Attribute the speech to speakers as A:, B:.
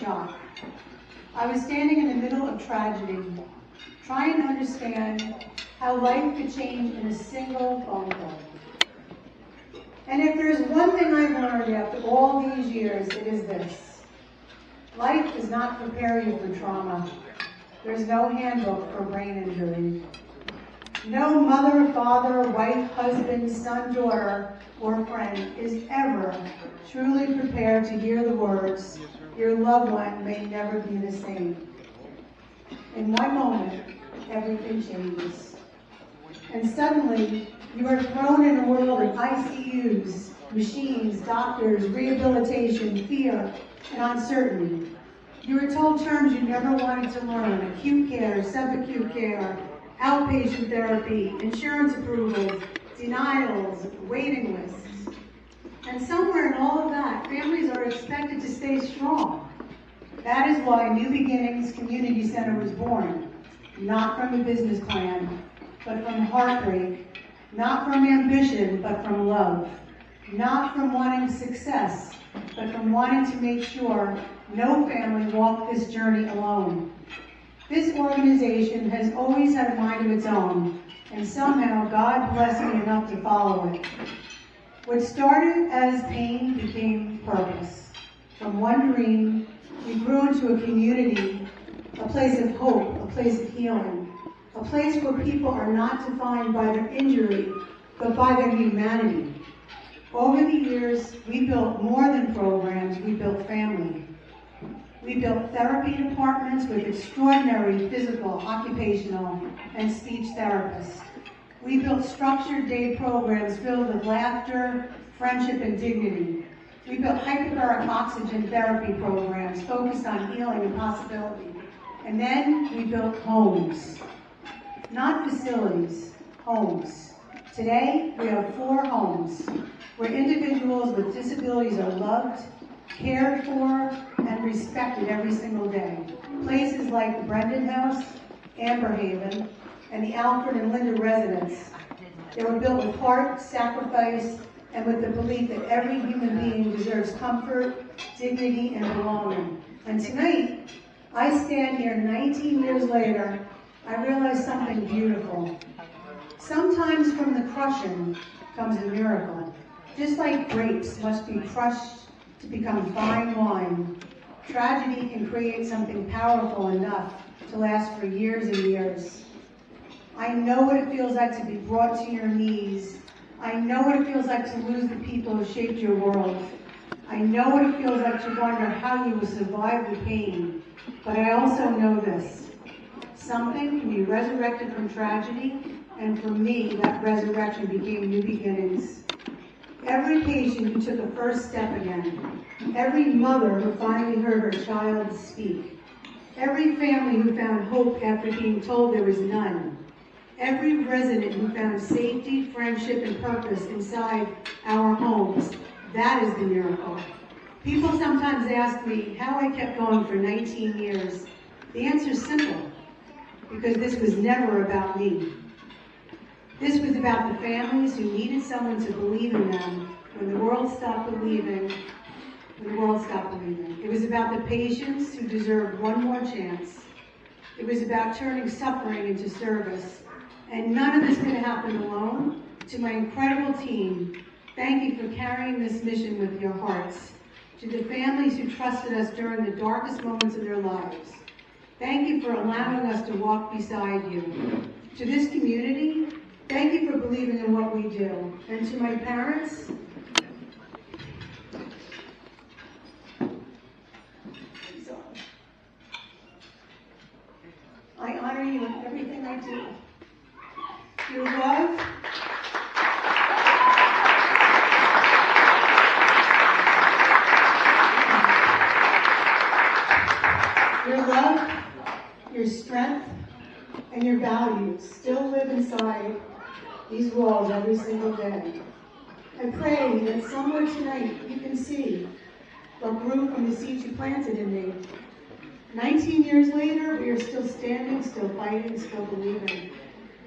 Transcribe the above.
A: shock. I was standing in the middle of tragedy, trying to understand how life could change in a single phone call. And if there's one thing I've learned after all these years, it is this. Life does not prepare you for trauma. There's no handbook for brain injury. No mother, father, wife, husband, son, daughter, or friend is ever truly prepared to hear the words, "Your loved one may never be the same." In one moment, everything changes. And suddenly, you are thrown in a world of ICUs, machines, doctors, rehabilitation, fear, and uncertainty. You are told terms you never wanted to learn: acute care, subacute care, outpatient therapy, insurance approvals, denials, waiting lists. And somewhere in all of that, families are expected to stay strong. That is why New Beginnings Community Center was born, not from a business plan, but from heartbreak, not from ambition, but from love, not from wanting success, but from wanting to make sure no family walked this journey alone. This organization has always had a mind of its own, and somehow God blessed me enough to follow it. What started as pain became purpose. From one dream, we grew into a community, a place of hope, a place of healing, a place where people are not defined by their injury, but by their humanity. Over the years, we built more than programs, we built family. We built therapy departments with extraordinary physical, occupational, and speech therapists. We built structured day programs filled with laughter, friendship, and dignity. We built hyperbaric oxygen therapy programs focused on healing and possibility. And then we built homes. Not facilities, homes. Today, we have 4 homes where individuals with disabilities are loved, cared for, and respected every single day. Places like the Brendan House, Amber Haven, and the Alfred and Linda residence. They were built with heart, sacrifice, and with the belief that every human being deserves comfort, dignity, and belonging. And tonight, I stand here 19 years later, I realize something beautiful. Sometimes from the crushing comes a miracle. Just like grapes must be crushed to become fine wine, tragedy can create something powerful enough to last for years and years. I know what it feels like to be brought to your knees. I know what it feels like to lose the people who shaped your world. I know what it feels like to wonder how you will survive the pain. But I also know this. Something can be resurrected from tragedy, and for me, that resurrection became new beginnings. Every patient who took a first step again, every mother who finally heard her child speak, every family who found hope after being told there was none, every resident who found safety, friendship, and purpose inside our homes, that is the miracle. People sometimes ask me how I kept going for 19 years. The answer is simple, because this was never about me. This was about the families who needed someone to believe in them when the world stopped believing, It was about the patients who deserved one more chance. It was about turning suffering into service. And none of this could happen alone. To my incredible team, thank you for carrying this mission with your hearts. To the families who trusted us during the darkest moments of their lives, thank you for allowing us to walk beside you. To this community, thank you for believing in what we do. And to my parents, I honor you in everything I do. Your love, your strength, and your values still live inside these walls every single day. I pray that somewhere tonight you can see what grew from the seeds you planted in me. 19 years later, we are still standing, still fighting, still believing.